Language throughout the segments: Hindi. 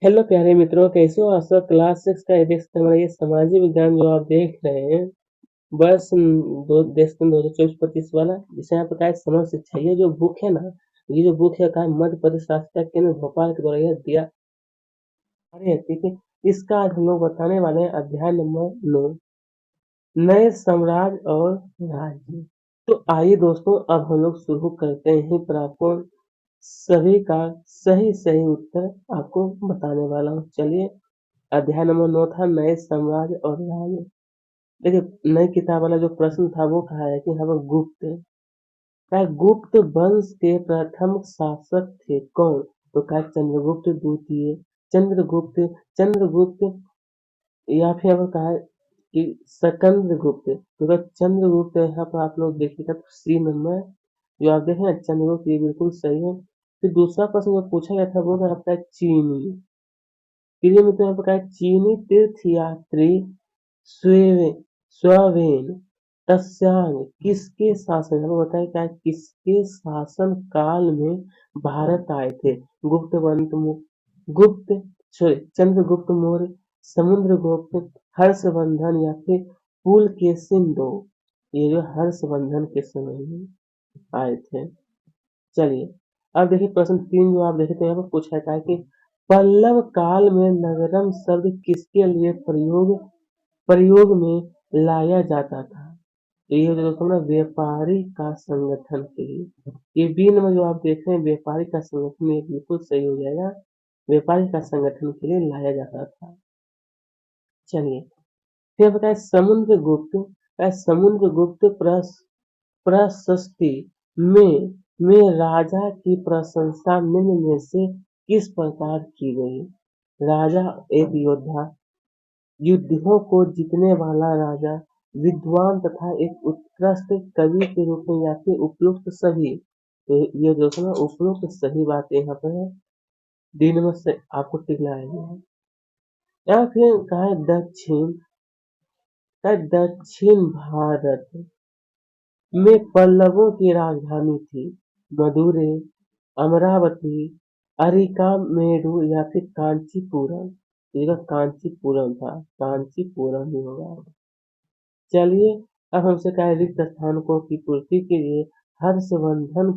हेलो प्यारे मित्रों, कैसे हो? आशा क्लास 6 का एडिक्स हमारा ये सामाजिक विज्ञान जो आप देख रहे हैं, वर्ष दो देश 2024-25 वाला, जिसे यहाँ पर क्या है, समग्र शिक्षा। ये जो बुक है ना, ये जो बुक है क्या है, मध्य प्रदेश शासकीय केंद्र भोपाल के द्वारा यह दिया अरे है, ठीक है। इसका आज हम लोग बताने वाले हैं अध्याय नंबर 9, नए साम्राज्य और राज्य। तो आइए दोस्तों, अब हम लोग शुरू करते हैं, पर आपको सभी का सही सही उत्तर आपको बताने वाला हूँ। चलिए, अध्याय नंबर 9 था नए साम्राज्य और राज्य। देखिए, नई किताब वाला जो प्रश्न था वो कहा है कि यहाँ पर गुप्त वंश के प्रथम शासक थे कौन? तो कहा चंद्रगुप्त द्वितीय, चंद्रगुप्त चंद्रगुप्त या फिर यहाँ पर कहा है कि सकंद्रगुप्त। तो अगर चंद्रगुप्त यहाँ पर आप लोग देखिएगा तो सी नंबर जो आप देखें ना, चंद्रगुप्त, ये बिल्कुल सही है। फिर दूसरा प्रश्न जो पूछा गया था वो था आपका चीनी। फिर ये मतलब आपका चीनी तीर्थयात्री स्वेवे स्वेन तत्संग किसके शासन, हमें बताया क्या किसके शासन काल में भारत आए थे? गुप्त सॉरी चंद्रगुप्त मौर्य, समुद्रगुप्त, हर्षवर्धन या फिर पुलकेशिन दो। ये जो हर्षवर्धन के समय में आए थे। चलिए, अब देखिए प्रश्न 3 जो आप देखे तो यहाँ पर पूछा था कि पल्लव काल में नगरम शब्द किसके लिए प्रयोग प्रयोग में लाया जाता था? तो ये जो दोस्तों ना, व्यापारी का संगठन के लिए। ये बी नंबर जो आप देख रहे हैं, व्यापारी का संगठन, ये बिल्कुल सही हो जाएगा। व्यापारी का संगठन के लिए लाया जाता था। चलिए, फिर बताए समुद्रगुप्त प्रशस्ति में राजा की प्रशंसा निम्न में से किस प्रकार की गई? राजा एक योद्धा, युद्धों को जीतने वाला राजा, विद्वान तथा एक उत्कृष्ट कवि के रूप में, या फिर उपयुक्त सभी। तो ये जो है ना, उपयुक्त सही बातें यहाँ पर है। डी नंबर से आपको टिक लगाएंगे। या फिर कहा है दक्षिण भारत में पल्लवों की राजधानी थी मदुरै, अमरावती, अरिकामेडु या फिर कांचीपुरम। ये कांचीपुरम था, कांचीपुरम ही होगा। चलिए, अब हमसे कहा है रिक्त स्थानों की पूर्ति के लिए हर्षवर्धन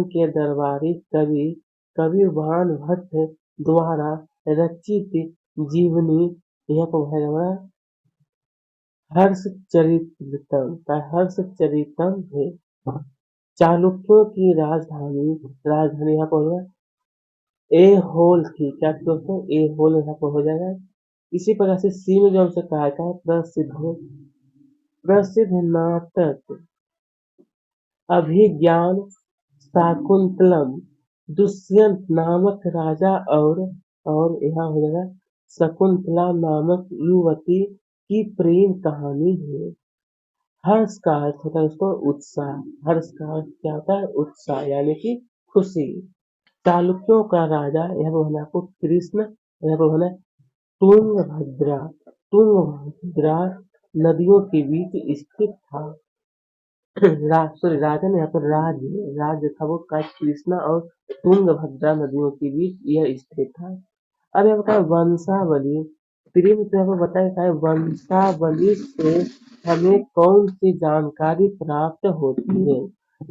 के दरबारी कवि कविवान भट्ट द्वारा रचित जीवनी, यहाँ पर है हर्षचरितम है। चालुक्यों की राजधानी राजधानी यहाँ पर होगा एहोल थी। क्या थी दोस्तों? एहोल यहाँ पर हो जाएगा। इसी प्रकार से सी में जो हमसे कहा था प्रसिद्ध नाटक अभिज्ञान शाकुंतलम, दुष्यंत नामक राजा और यहाँ हो जाएगा शकुंतला नामक युवती की प्रेम कहानी है। हर्ष का अर्थ होता है उसको उत्साह। हर्ष का अर्थ क्या होता है? उत्साह, यानी कि खुशी। चालुक्यों का राजा यहाँ पर होना आपको कृष्ण, यहाँ पर होना तुंगभद्रा। तुंगभद्रा नदियों के बीच स्थित था। सॉरी, राजा ने यहाँ पर राज्य था वो का कृष्णा और तुंगभद्रा नदियों के बीच यह स्थित था। अब यहाँ बताया वंशावली। प्रिय मित्र, यहाँ पर बताया क्या है, वंशावली से हमें कौन सी जानकारी प्राप्त होती है?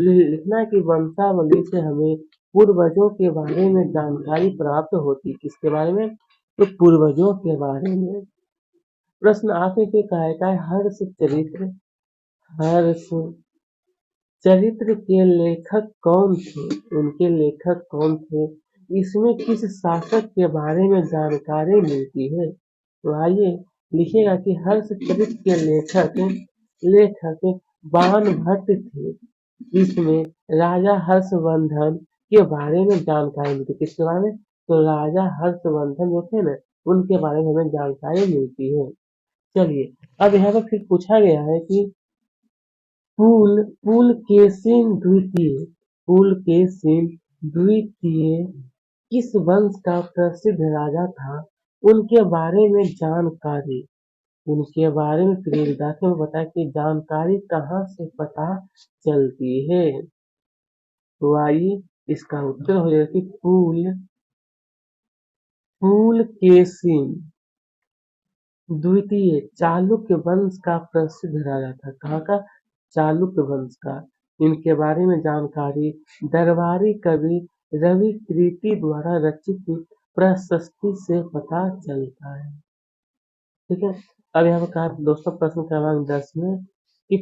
लिखना है कि वंशावली से हमें पूर्वजों के बारे में जानकारी प्राप्त होती। किसके बारे में? तो पूर्वजों के बारे में। प्रश्न आगे पे कहा है हर्ष चरित्र के लेखक कौन थे? उनके लेखक कौन थे? इसमें किस शासक के बारे में जानकारी मिलती है? तो आइए लिखिएगा कि हर्षचरित के लेखक बाण भट्ट थे। इसमें राजा हर्षवर्धन के बारे में जानकारी मिलती है। किसके बारे में? तो राजा हर्षवर्धन जो थे ना, उनके बारे में हमें जानकारी मिलती है। चलिए, अब यहाँ पर फिर पूछा गया है कि पुलकेशिन द्वितीय किस वंश का प्रसिद्ध राजा था? उनके बारे में जानकारी, उनके बारे में प्रिय विद्यार्थियों को बताया कि जानकारी कहाँ से पता चलती है? तो आइए, इसका उत्तर हो जाएगा कि पुलकेशिन द्वितीय चालुक्य वंश का प्रसिद्ध राजा था। कहाँ का? चालुक्य वंश का। इनके बारे में जानकारी दरबारी कवि रवि कृति द्वारा रचित प्रशस्ति से पता चलता है। ठीक है। अब यहाँ पर कहा दोस्तों प्रश्न क्रमांक 10 में कि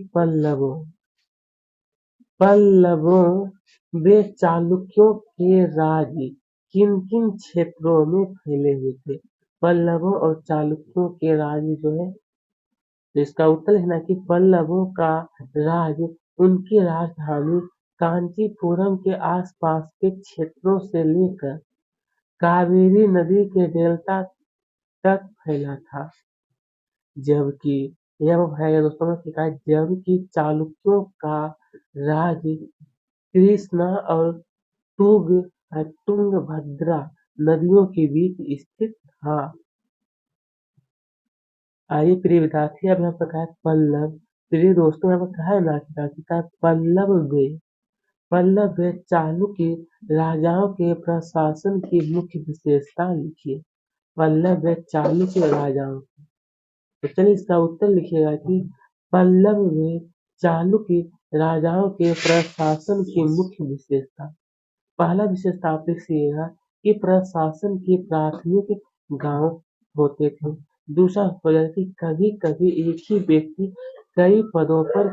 पल्लवों वे चालुक्यों के राज्य किन किन क्षेत्रों में फैले हुए थे? पल्लवों और चालुक्यों के राज्य जो है, तो इसका उत्तर है ना कि पल्लवों का राज्य उनकी राजधानी कांचीपुरम के आसपास के क्षेत्रों से लेकर कावेरी नदी के डेल्टा तक फैला था। जबकि यह बताया दोस्तों ने कि जबकि चालुक्यों का राज्य कृष्णा और तुंगभद्रा नदियों के बीच स्थित था। आइए प्रिय विद्यार्थी, अब यहाँ पर कहा है पल्लव। प्रिय दोस्तों, यहाँ पर कहा है ना कि पल्लव वे चालुक्य राजाओं के प्रशासन की मुख्य विशेषता लिखिए। पल्लव वे चालुक्य राजाओं, तो चलिए इसका उत्तर लिखिएगा कि पल्लव में चालुक्य राजाओं के प्रशासन की मुख्य विशेषता। पहला विशेषता आप लिखिएगा कि प्रशासन के प्राथमिक गांव होते थे। दूसरा हो जाता कि कभी कभी एक ही व्यक्ति कई पदों पर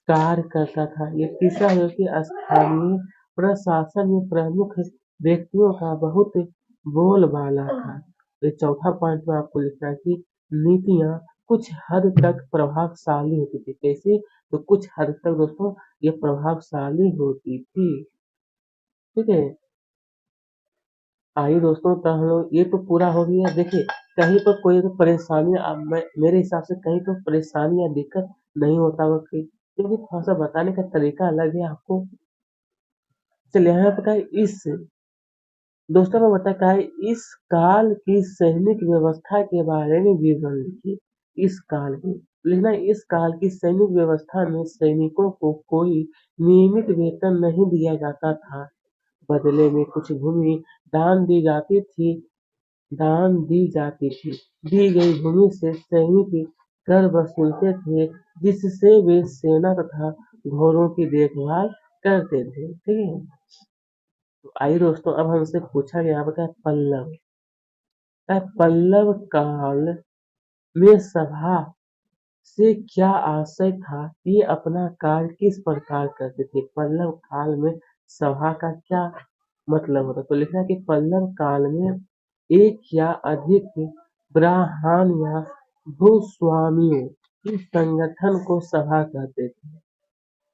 कार्य करता था। ये तीसरा है कि स्थानीय प्रशासन में प्रमुख व्यक्तियों का बहुत बोलबाला था। ये चौथा पॉइंट में आपको लिखना है कि नीतियां कुछ हद तक प्रभावशाली होती थी। कैसे? तो कुछ हद तक दोस्तों ये प्रभावशाली होती थी। ठीक है। आइए दोस्तों, तो हम लोग ये तो पूरा हो गया। देखिए कहीं पर कोई तो परेशानी मेरे हिसाब से कहीं तो परेशानी या दिक्कत नहीं होता होगा क्योंकि थोड़ा सा बताने का तरीका अलग है आपको। चलिए यहाँ पर इस दोस्तों में बताया है इस काल की सैनिक व्यवस्था के बारे में विवरण लिखिए। इस काल की लिखना है, इस काल की सैनिक व्यवस्था में सैनिकों को कोई नियमित वेतन नहीं दिया जाता था। बदले में कुछ भूमि दान दी जाती थी दान दी जाती थी। दी गई भूमि से सैनिक कर वसूलते थे, जिससे वे सेना तथा घोड़ों की देखभाल करते थे। ठीक है। तो आइए दोस्तों, अब हमसे पूछा गया आपका पल्लव काल में सभा से क्या आशय था? ये अपना कार्य किस प्रकार करते थे? पल्लव काल में सभा का क्या मतलब होता? तो लिखना कि पल्लव काल में एक या अधिक ब्राह्मण या भूस्वामियों के संगठन को सभा कहते थे।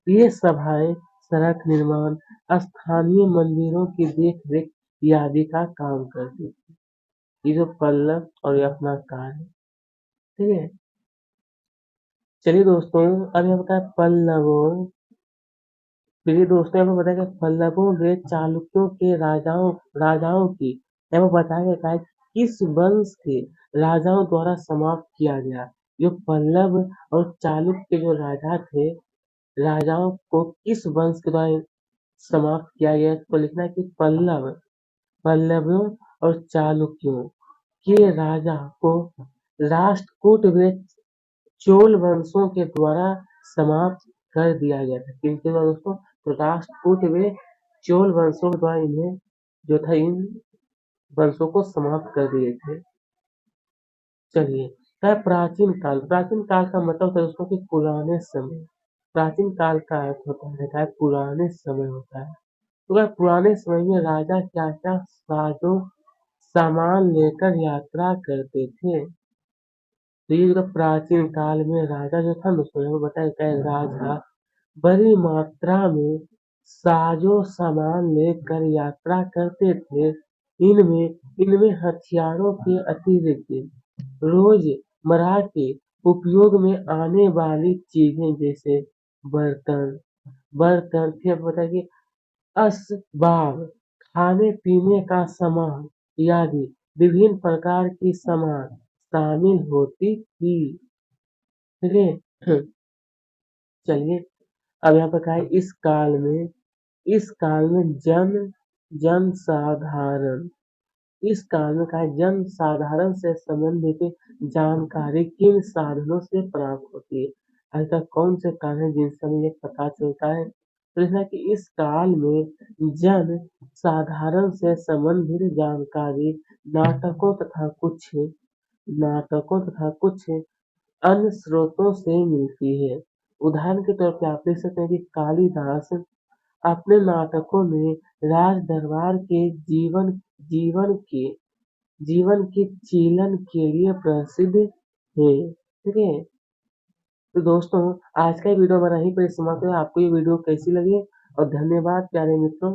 ये सभाएं सड़क निर्माण, स्थानीय मंदिरों की देखरेख आदि का काम करती थी। ये जो पल्लव और ये अपना कार्य। ठीक है। चलिए दोस्तों, अब यहाँ बताया पल्लवों। प्रिय दोस्तों, यहाँ बताया पल्लवों वे चालुक्यों के राजाओं की यहाँ बताया गया है किस वंश के राजाओं द्वारा समाप्त किया गया। जो पल्लव और चालुक्य के जो राजा थे, राजाओं को किस वंश के द्वारा समाप्त किया गया? तो लिखना है कि पल्लवों और चालुक्यों के राजा को राष्ट्रकूट व चोल वंशों के द्वारा समाप्त कर दिया गया था। किनके द्वारा दोस्तों? तो राष्ट्रकूट व चोल वंशों के द्वारा इन्हें जो था इन वंशों को समाप्त कर दिए थे। चलिए, क्या प्राचीन काल का मतलब होता है दोस्तों कि पुराने समय। प्राचीन काल का अर्थ होता है क्या? पुराने समय होता है। तो क्या पुराने समय में राजा क्या क्या साजो सामान लेकर यात्रा करते थे? तो ये जो प्राचीन काल में राजा जो था दोस्तों, यहाँ बताया क्या है, राजा बड़ी मात्रा में साजो सामान लेकर यात्रा करते थे। इनमें इनमें हथियारों के अतिरिक्त रोजमर्रा के उपयोग में आने वाली चीजें जैसे बर्तन बर्तन फिर बताया कि असबाब, खाने पीने का सामान आदि विभिन्न प्रकार की सामान शामिल होती थी। ठीक है। चलिए, अब यहाँ पर कहा है इस काल में जन साधारण इस काल में का जन साधारण से संबंधित जानकारी किन साधनों से प्राप्त होती है। ऐसा कौन से कारण है जिनसे हमें ये पता चलता है? तो जैसा कि इस काल में जन साधारण से संबंधित जानकारी नाटकों तथा कुछ अन्य स्रोतों से मिलती है। उदाहरण के तौर पे आप देख सकते हैं कि कालिदास अपने नाटकों में राज दरबार के जीवन के जीवन के चीलन के लिए प्रसिद्ध है। ठीक है, तो दोस्तों आज का वीडियो हमारा यहीं पर समाप्त है। आपको ये वीडियो कैसी लगी और धन्यवाद प्यारे मित्रों।